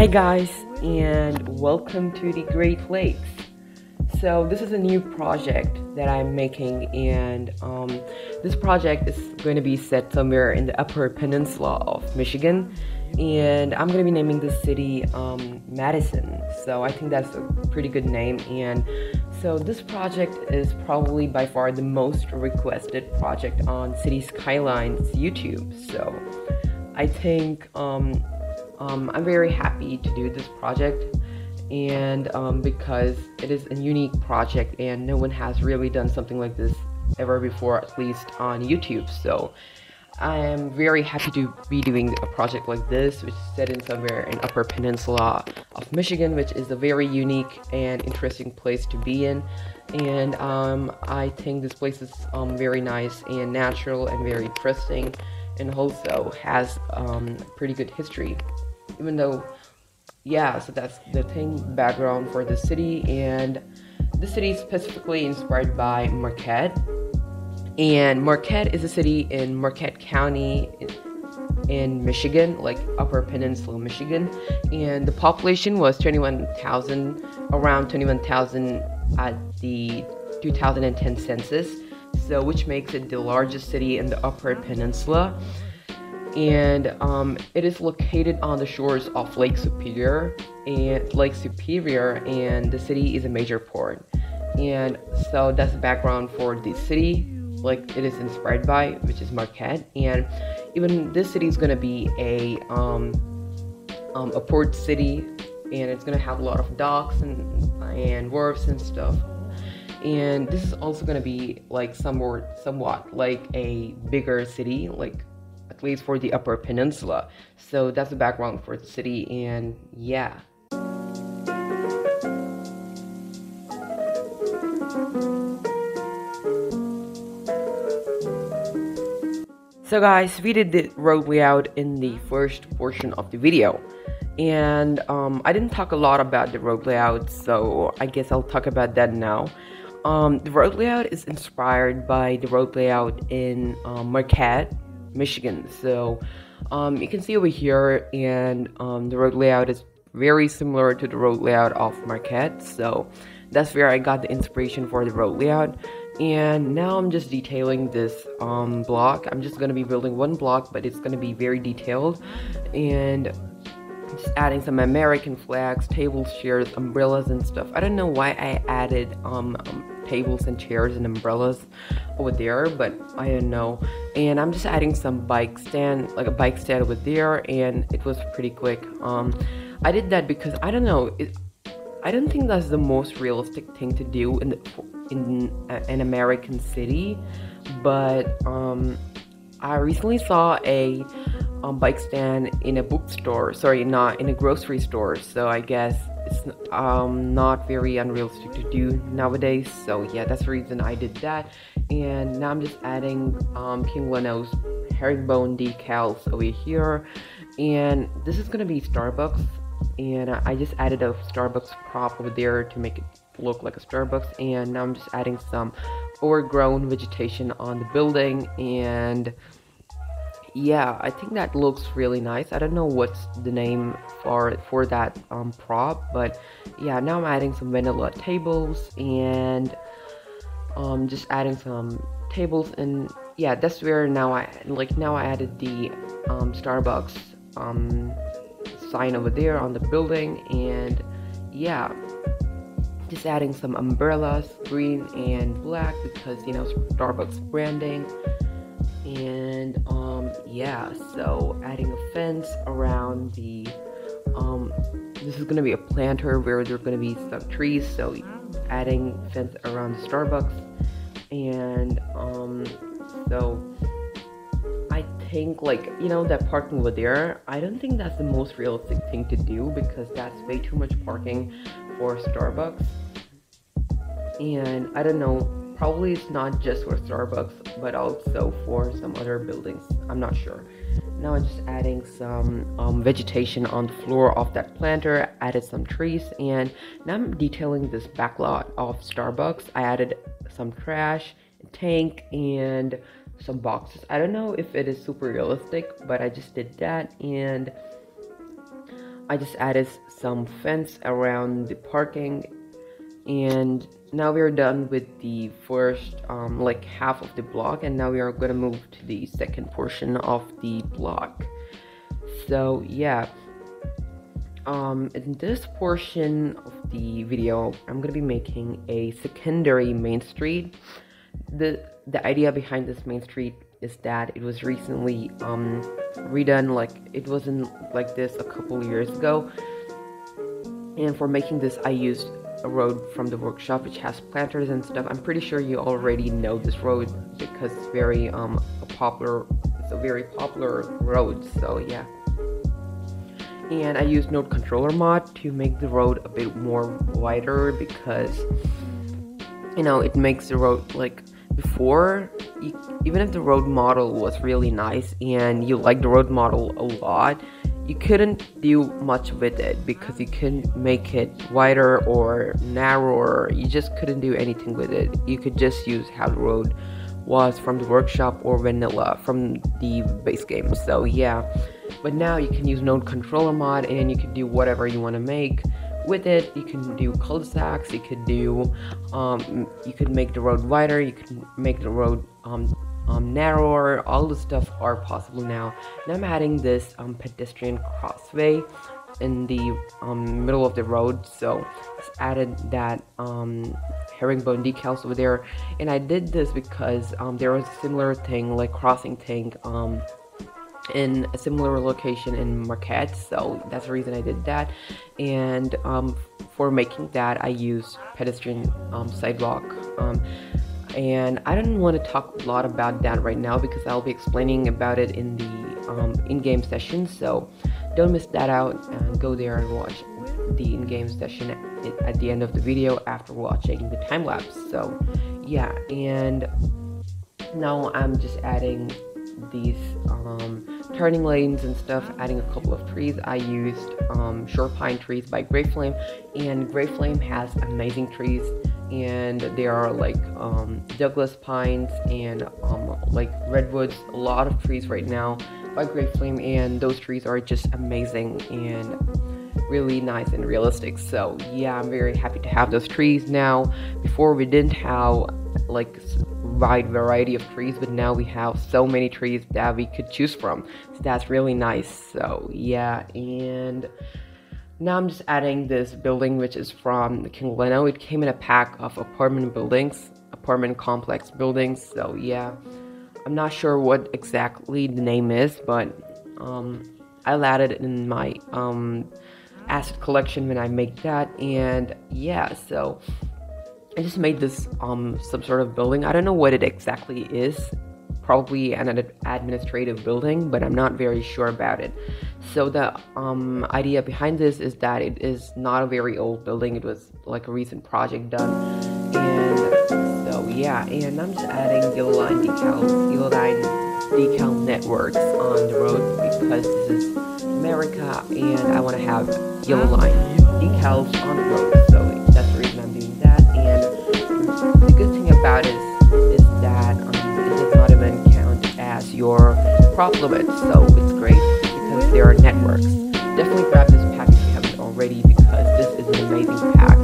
Hey guys, and welcome to the Great Lakes. So this is a new project that I'm making, and this project is going to be set somewhere in the Upper Peninsula of Michigan, and I'm going to be naming this city Madison. So I think that's a pretty good name, and so this project is probably by far the most requested project on City Skylines YouTube. So I think I'm very happy to do this project, and because it is a unique project and no one has really done something like this ever before, at least on YouTube. So I am very happy to be doing a project like this, which is set in somewhere in Upper Peninsula of Michigan, which is a very unique and interesting place to be in. And I think this place is very nice and natural and very interesting, and also has pretty good history. Even though, yeah, so that's the background for the city. And the city is specifically inspired by Marquette. And Marquette is a city in Marquette County in Michigan, like Upper Peninsula, Michigan. And the population was around 21,000 at the 2010 census. So which makes it the largest city in the Upper Peninsula. And it is located on the shores of Lake Superior, and the city is a major port. And so that's the background for the city, like it is inspired by, which is Marquette. And even this city is gonna be a port city, and it's gonna have a lot of docks and wharves and stuff. And this is also gonna be like somewhat like a bigger city, like at least for the Upper Peninsula. So that's the background for the city, and yeah. So guys, we did the road layout in the first portion of the video, and I didn't talk a lot about the road layout, so I guess I'll talk about that now. The road layout is inspired by the road layout in Marquette, Michigan. So you can see over here, and the road layout is very similar to the road layout of Marquette. So that's where I got the inspiration for the road layout. And now I'm just detailing this block. I'm just going to be building one block, but it's going to be very detailed, and just adding some American flags, tables, chairs, umbrellas and stuff. I don't know why I added tables and chairs and umbrellas over there, but I don't know. And I'm just adding some bike stand, like a bike stand over there, and it was pretty quick. I did that because I don't know, I don't think that's the most realistic thing to do in an American city, but I recently saw a bike stand in a bookstore, not in a grocery store, so I guess it's not very unrealistic to do nowadays. So yeah, that's the reason I did that. And now I'm just adding King Leno's herringbone decals over here, and this is gonna be Starbucks, and I just added a Starbucks prop over there to make it look like a Starbucks. And now I'm just adding some overgrown vegetation on the building, and yeah, I think that looks really nice. I don't know what's the name for that prop, but yeah, now I'm adding some vanilla tables, and just adding some tables. And yeah, that's where now I added the Starbucks sign over there on the building. And yeah, just adding some umbrellas, green and black, because Starbucks branding. And yeah, so adding a fence around the this is gonna be a planter where there's gonna be some trees, so adding fence around the Starbucks. And so I think, like, that parking over there, I don't think that's the most realistic thing to do, because that's way too much parking for Starbucks. And I don't know, probably it's not just for Starbucks, but also for some other buildings. I'm not sure. Now I'm just adding some vegetation on the floor of that planter, added some trees, and now I'm detailing this back lot of Starbucks. I added some trash, a tank, and some boxes. I don't know if it is super realistic, but I just did that. And I just added some fence around the parking, and now we're done with the first like half of the block, and now we are gonna move to the second portion of the block. So yeah, in this portion of the video, I'm gonna be making a secondary main street. The idea behind this main street is that it was recently redone. Like, it wasn't like this a couple years ago, and for making this I used a road from the workshop which has planters and stuff. I'm pretty sure you already know this road because it's very it's a very popular road. So yeah, and I used node controller mod to make the road a bit more wider, because you know, it makes the road, like, before, even if the road model was really nice and you like the road model a lot, you couldn't do much with it because you couldn't make it wider or narrower. You just couldn't do anything with it. You could just use how the road was from the workshop or vanilla from the base game. So yeah, but now you can use node controller mod and you can do whatever you want to make with it. You can do cul-de-sacs, you could do you could make the road wider, you can make the road narrower. All the stuff are possible now. And I'm adding this pedestrian crossway in the middle of the road, so just added that herringbone decals over there. And I did this because there was a similar thing, like crossing thing, in a similar location in Marquette, so that's the reason I did that. And for making that, I used pedestrian sidewalk, and I don't want to talk a lot about that right now because I'll be explaining about it in the in-game session, so don't miss that out, and go there and watch the in-game session at the end of the video after watching the time lapse. So yeah, and now I'm just adding these turning lanes and stuff, adding a couple of trees. I used short pine trees by Great Flame, and Great Flame has amazing trees, and they are like Douglas pines and like redwoods, a lot of trees right now by Great Flame, and those trees are just amazing and really nice and realistic. So yeah, I'm very happy to have those trees now. Before we didn't have like wide variety of trees, but now we have so many trees that we could choose from, so that's really nice. So yeah, and now I'm just adding this building which is from King Leno. It came in a pack of apartment complex buildings. So yeah, I'm not sure what exactly the name is, but I'll add it in my asset collection when I make that. And yeah, so I just made this some sort of building. I don't know what it exactly is. Probably an administrative building, but I'm not very sure about it. So the idea behind this is that it is not a very old building. It was like a recent project done. And so yeah, and I'm just adding yellow line decal networks on the road because this is America and I want to have yellow line decals on the road. So that's the reason I'm doing that. And the good thing about it is that it does not even count as your prop limit, so it's great because there are networks. Definitely grab this pack if you haven't already because this is an amazing pack.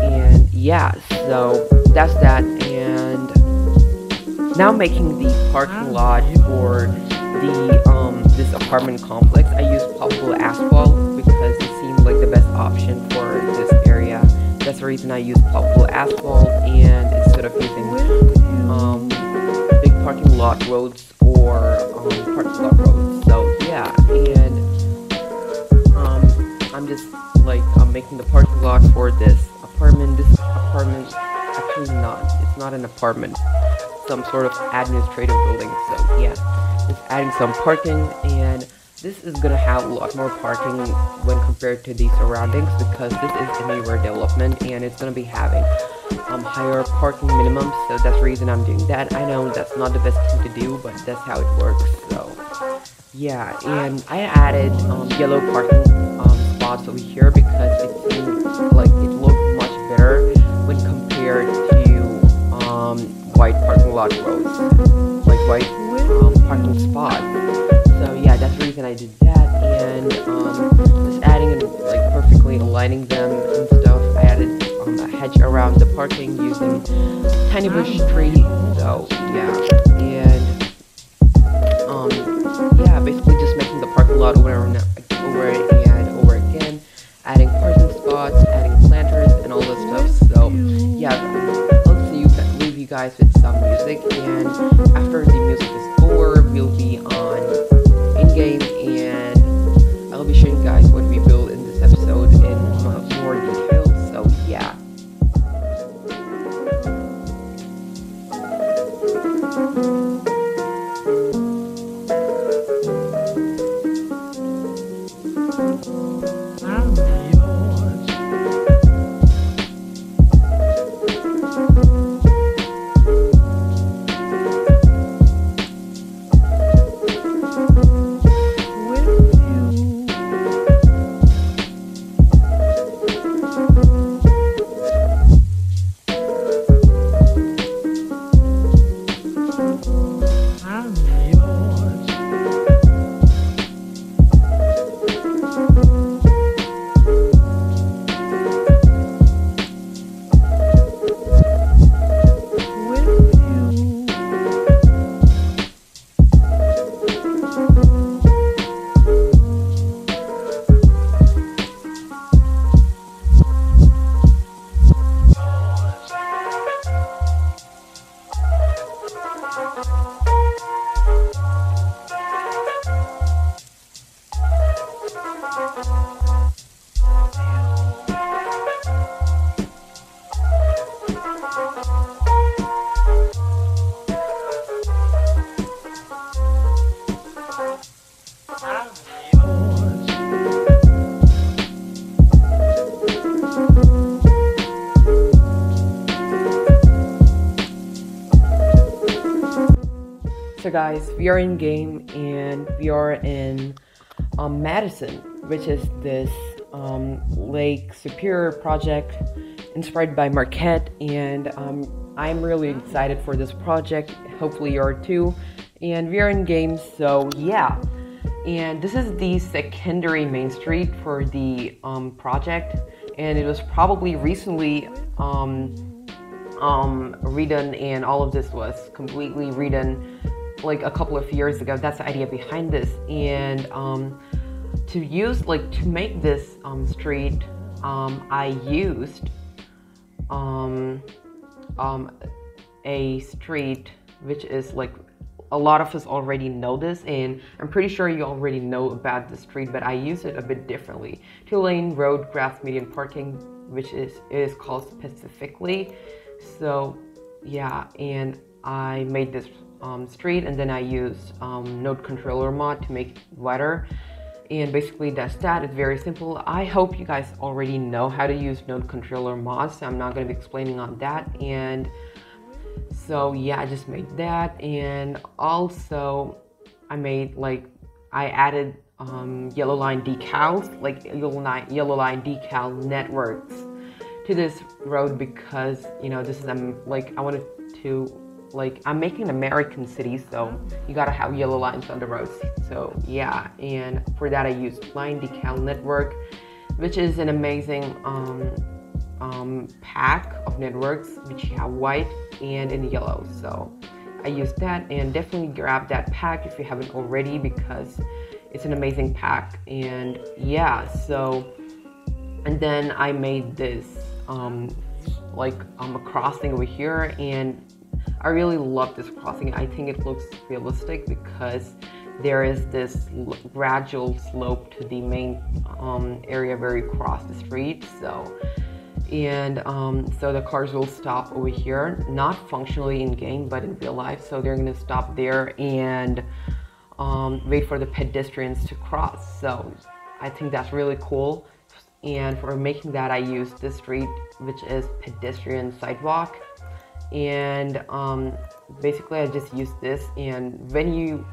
And yeah, so that's that. And now making the parking lot for the this apartment complex, I used poppable asphalt because it seemed like the best option for this area. That's the reason I use poppable asphalt, and instead of using big parking lot roads or parking lot roads. So yeah, and I'm just like making the parking lot for this apartment. This apartment actually it's not an apartment, some sort of administrative building. So yeah, just adding some parking, and this is gonna have a lot more parking when compared to the surroundings because this is a newer development and it's gonna be having higher parking minimums. So that's the reason I'm doing that. I know that's not the best thing to do, but that's how it works. So yeah, and I added yellow parking spots over here because it seemed like it looked much better when compared to white parking lot roads, like white parking spots. So yeah, that's the reason I did that. And this lining them and stuff. I added a hedge around the parking using tiny bush tree. So yeah, and yeah, basically just making the parking lot over and over again, adding parking spots, adding planters, and all this stuff. So yeah, leave you guys with some music, and after the music is over, we'll be on in-game, and I'll be showing you guys what we built in this episode in more detail. So yeah. So guys, we are in game, and we are in Madison, which is this Lake Superior project inspired by Marquette, and I'm really excited for this project. Hopefully you are too. And we are in game, so yeah. And this is the secondary main street for the project, and it was probably recently redone, and all of this was completely redone like a couple of years ago. That's the idea behind this. And to make this street, I used a street which is like, a lot of us already know this, and I'm pretty sure you already know about the street, but I use it a bit differently. 2-lane road, grass, median parking, which is called specifically. So yeah, and I made this street, and then I used node controller mod to make it wider, and basically that's that. It's very simple. I hope you guys already know how to use node controller mods, so I'm not going to be explaining on that. And so yeah, I just made that, and also I added yellow line decals, like yellow line decal networks to this road, because this is I wanted to, I'm making an American city, so you gotta have yellow lines on the roads. So yeah, and for that I used line decal network, which is an amazing pack of networks, which you have white and in yellow. So I used that, and definitely grab that pack if you haven't already, because it's an amazing pack. And yeah, so, and then I made this a crossing over here, and I really love this crossing. I think it looks realistic because there is this gradual slope to the main area where you cross the street. So, and so the cars will stop over here, not functionally in game, but in real life. So they're gonna stop there and wait for the pedestrians to cross. So I think that's really cool. And for making that, I used this street, which is pedestrian sidewalk. And basically I just used this, and when you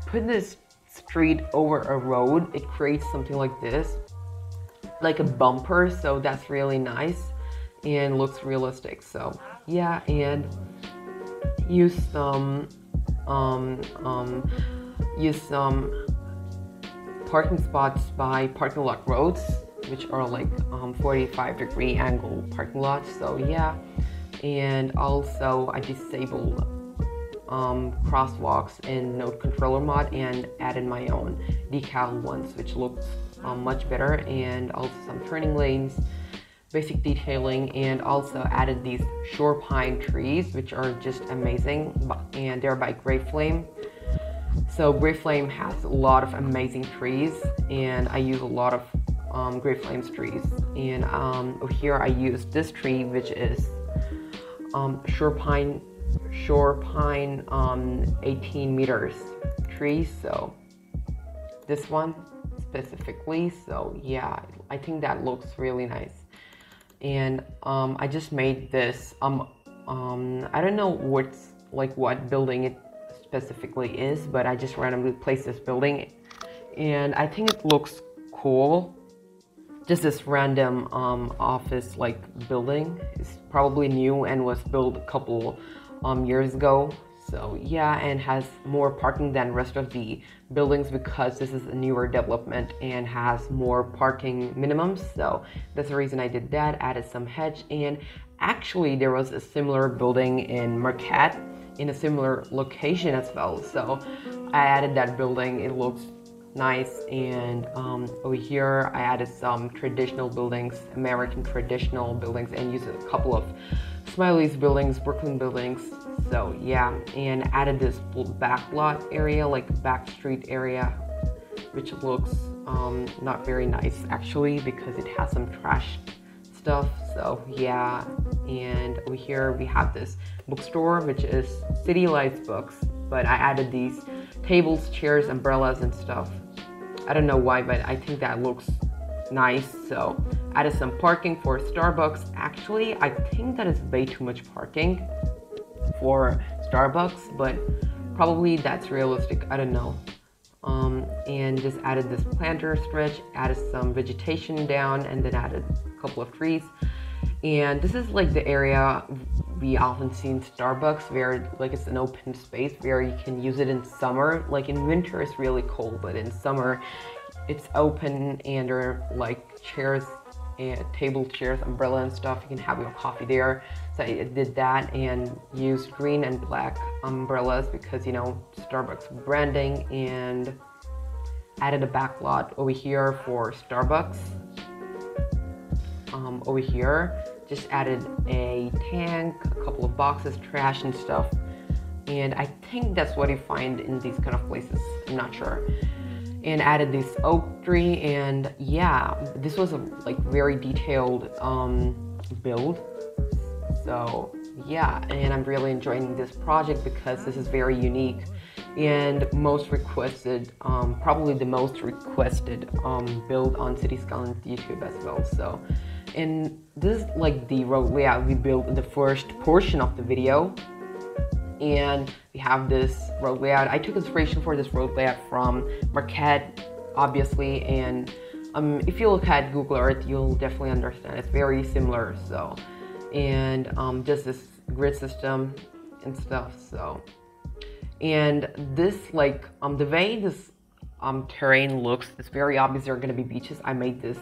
put this street over a road, it creates something like this, like a bumper. So that's really nice and looks realistic. So yeah, and use some parking spots by parking lot roads which are like 45-degree angle parking lots. So yeah, and also I disabled crosswalks in node controller mod and added my own decal ones, which looks much better, and also some turning lanes, basic detailing, and also added these shore pine trees, which are just amazing, and they're by Gray Flame. So Gray Flame has a lot of amazing trees, and I use a lot of Gray Flame's trees. And over here I use this tree, which is shore pine 18 meters tree. So this one specifically, so yeah, I think that looks really nice. And I just made this I don't know what building it specifically is, but I just randomly placed this building, and I think it looks cool. Just this random office building. It's probably new and was built a couple years ago. So yeah, and has more parking than rest of the buildings because this is a newer development and has more parking minimums. So that's the reason I did that. Added some hedge, and actually there was a similar building in Marquette in a similar location as well. So I added that building. It looks nice. And over here I added some traditional buildings, American traditional buildings, and used a couple of Smiley's buildings, Brooklyn buildings. So yeah, and added this back lot area, back street area, which looks not very nice actually because it has some trash stuff. So yeah, and over here we have this bookstore, which is City Lights books, but I added these tables, chairs, umbrellas, and stuff. I don't know why, but I think that looks nice. So added some parking for Starbucks. Actually, I think that is way too much parking for Starbucks, but probably that's realistic. I don't know. And just added this planter stretch, added some vegetation down, and then added a couple of trees. And this is the area we often see in Starbucks, where it's an open space where you can use it in summer. In winter it's really cold, but in summer it's open, and there are chairs and table chairs, umbrella and stuff. You can have your coffee there. So I did that and used green and black umbrellas because Starbucks branding, and added a back lot over here for Starbucks. Over here just added a tank, a couple of boxes, trash and stuff, and I think that's what you find in these kind of places, I'm not sure. And added this oak tree, and yeah, this was a very detailed build. So yeah, and I'm really enjoying this project because this is very unique and most requested, probably the most requested build on City Skylines YouTube as well. So, and this is the road layout we built in the first portion of the video. And we have this road layout. I took inspiration for this road layout from Marquette, obviously, and if you look at Google Earth, you'll definitely understand it's very similar. So, and just this grid system and stuff. So, and this the way this terrain looks, it's very obvious there are going to be beaches. I made this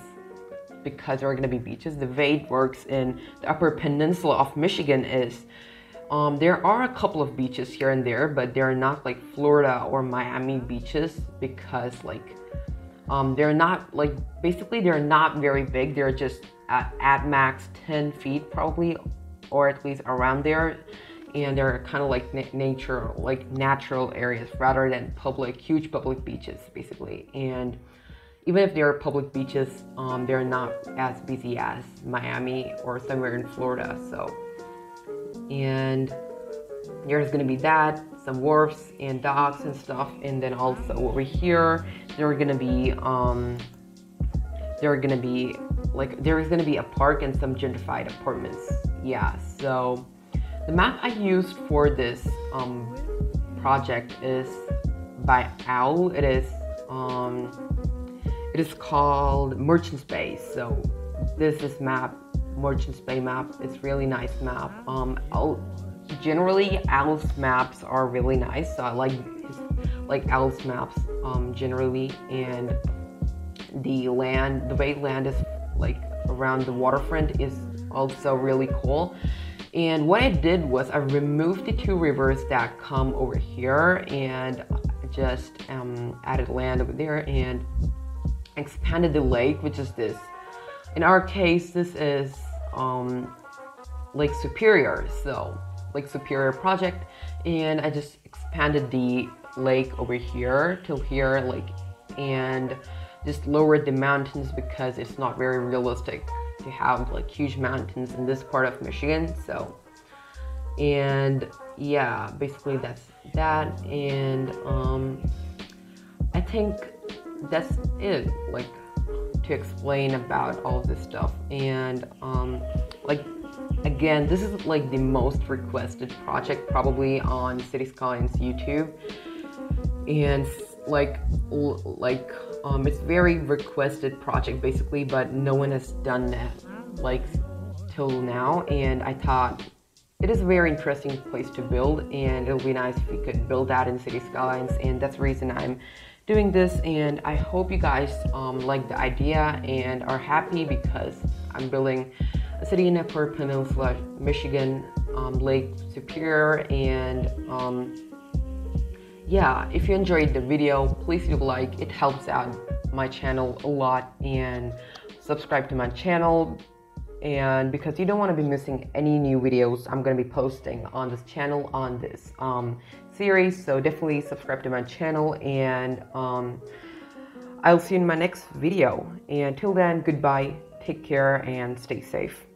because there are going to be beaches. The way it works in the Upper Peninsula of Michigan is there are a couple of beaches here and there, but they're not Florida or Miami beaches because they're not basically they're not very big. They're just at max 10 feet probably, or at least around there, and they're kind of nature, natural areas rather than huge public beaches basically. And even if they're public beaches, they're not as busy as Miami or somewhere in Florida. So, and there's gonna be that, some wharfs and docks and stuff, and then also over here there's gonna be a park and some gentrified apartments. Yeah, so the map I used for this project is by Owl. It is called Merchant's Bay. So this is Merchant's Bay map. It's really nice map. Generally Owl's maps are really nice, so I like Owl's maps generally. And the way land is like around the waterfront is also really cool. And what I did was I removed the two rivers that come over here and just added land over there and expanded the lake, which is this. In our case, this is Lake Superior, so Lake Superior project, and I just expanded the lake over here till here, like, and just lowered the mountains because it's not very realistic to have like huge mountains in this part of Michigan. So, and yeah, basically that's that. And I think that's it, like, to explain about all this stuff. And like, again, this is like the most requested project probably on City Skylines YouTube, and it's very requested project basically, but no one has done that like till now. And I thought it is a very interesting place to build, and it'll be nice if we could build that in City Skylines, and that's the reason I'm doing this. And I hope you guys like the idea and are happy because I'm building a city in Upper Peninsula, Michigan, Lake Superior. And yeah, if you enjoyed the video, please do like, it helps out my channel a lot, and subscribe to my channel, and because you don't want to be missing any new videos I'm going to be posting on this channel on this series. So definitely subscribe to my channel, and I'll see you in my next video. And till then, goodbye, take care, and stay safe.